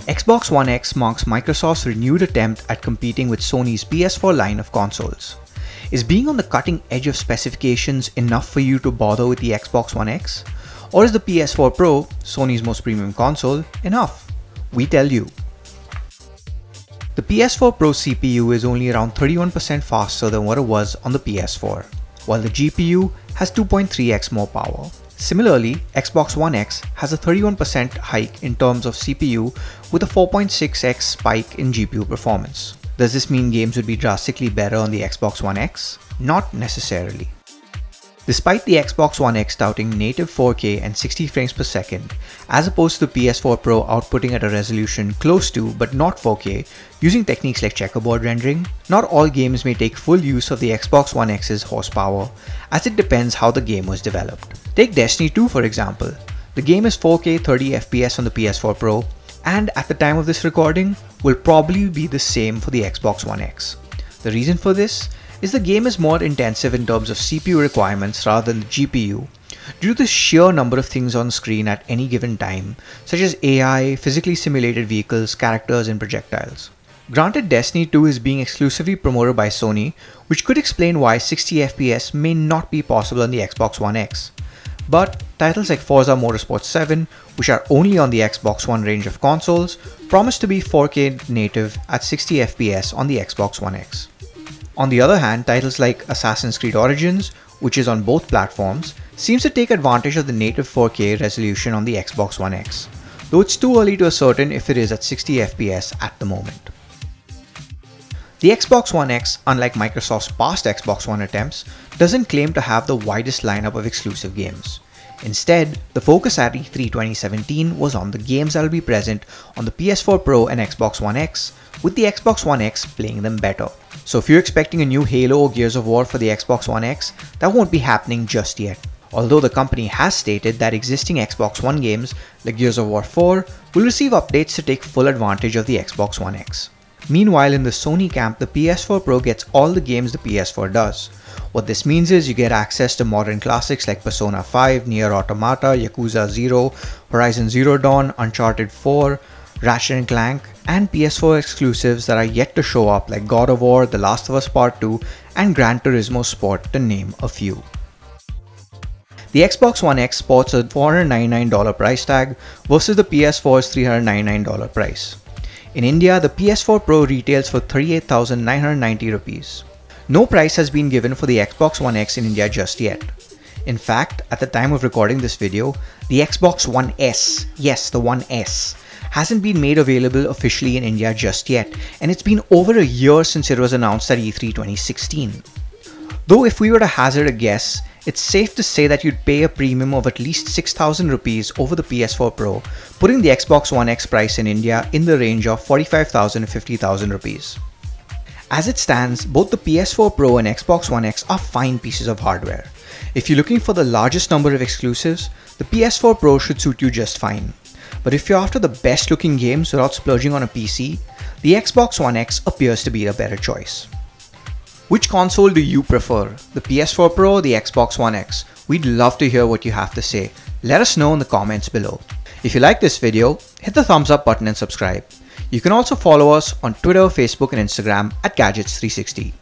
Xbox One X marks Microsoft's renewed attempt at competing with Sony's PS4 line of consoles. Is being on the cutting edge of specifications enough for you to bother with the Xbox One X? Or is the PS4 Pro, Sony's most premium console, enough? We tell you. The PS4 Pro CPU is only around 31% faster than what it was on the PS4, while the GPU has 2.3x more power. Similarly, Xbox One X has a 31% hike in terms of CPU with a 4.6x spike in GPU performance. Does this mean games would be drastically better on the Xbox One X? Not necessarily. Despite the Xbox One X touting native 4K and 60 frames per second, as opposed to the PS4 Pro outputting at a resolution close to but not 4K using techniques like checkerboard rendering, not all games may take full use of the Xbox One X's horsepower, as it depends how the game was developed. Take Destiny 2 for example. The game is 4K 30fps on the PS4 Pro, and at the time of this recording will probably be the same for the Xbox One X. The reason for this is the game is more intensive in terms of CPU requirements rather than the GPU due to the sheer number of things on screen at any given time, such as AI, physically simulated vehicles, characters and projectiles. Granted, Destiny 2 is being exclusively promoted by Sony, which could explain why 60fps may not be possible on the Xbox One X. But titles like Forza Motorsport 7, which are only on the Xbox One range of consoles, promise to be 4K native at 60fps on the Xbox One X. On the other hand, titles like Assassin's Creed Origins, which is on both platforms, seems to take advantage of the native 4K resolution on the Xbox One X, though it's too early to ascertain if it is at 60fps at the moment. The Xbox One X, unlike Microsoft's past Xbox One attempts, doesn't claim to have the widest lineup of exclusive games. Instead, the focus at E3 2017 was on the games that will be present on the PS4 Pro and Xbox One X, with the Xbox One X playing them better. So if you're expecting a new Halo or Gears of War for the Xbox One X, that won't be happening just yet. Although the company has stated that existing Xbox One games like Gears of War 4 will receive updates to take full advantage of the Xbox One X. Meanwhile, in the Sony camp, the PS4 Pro gets all the games the PS4 does. What this means is you get access to modern classics like Persona 5, Nier Automata, Yakuza 0, Horizon Zero Dawn, Uncharted 4, Ratchet & Clank, and PS4 exclusives that are yet to show up like God of War, The Last of Us Part 2, and Gran Turismo Sport, to name a few. The Xbox One X sports a $499 price tag versus the PS4's $399 price. In India, the PS4 Pro retails for 38,990 rupees. No price has been given for the Xbox One X in India just yet. In fact, at the time of recording this video, the Xbox One S, yes, the One S, hasn't been made available officially in India just yet, and it's been over a year since it was announced at E3 2016. Though if we were to hazard a guess, it's safe to say that you'd pay a premium of at least 6,000 rupees over the PS4 Pro, putting the Xbox One X price in India in the range of 45,000 to 50,000 rupees. As it stands, both the PS4 Pro and Xbox One X are fine pieces of hardware. If you're looking for the largest number of exclusives, the PS4 Pro should suit you just fine. But if you're after the best looking games without splurging on a PC, the Xbox One X appears to be a better choice. Which console do you prefer, the PS4 Pro or the Xbox One X? We'd love to hear what you have to say. Let us know in the comments below. If you like this video, hit the thumbs up button and subscribe. You can also follow us on Twitter, Facebook and Instagram at Gadgets360.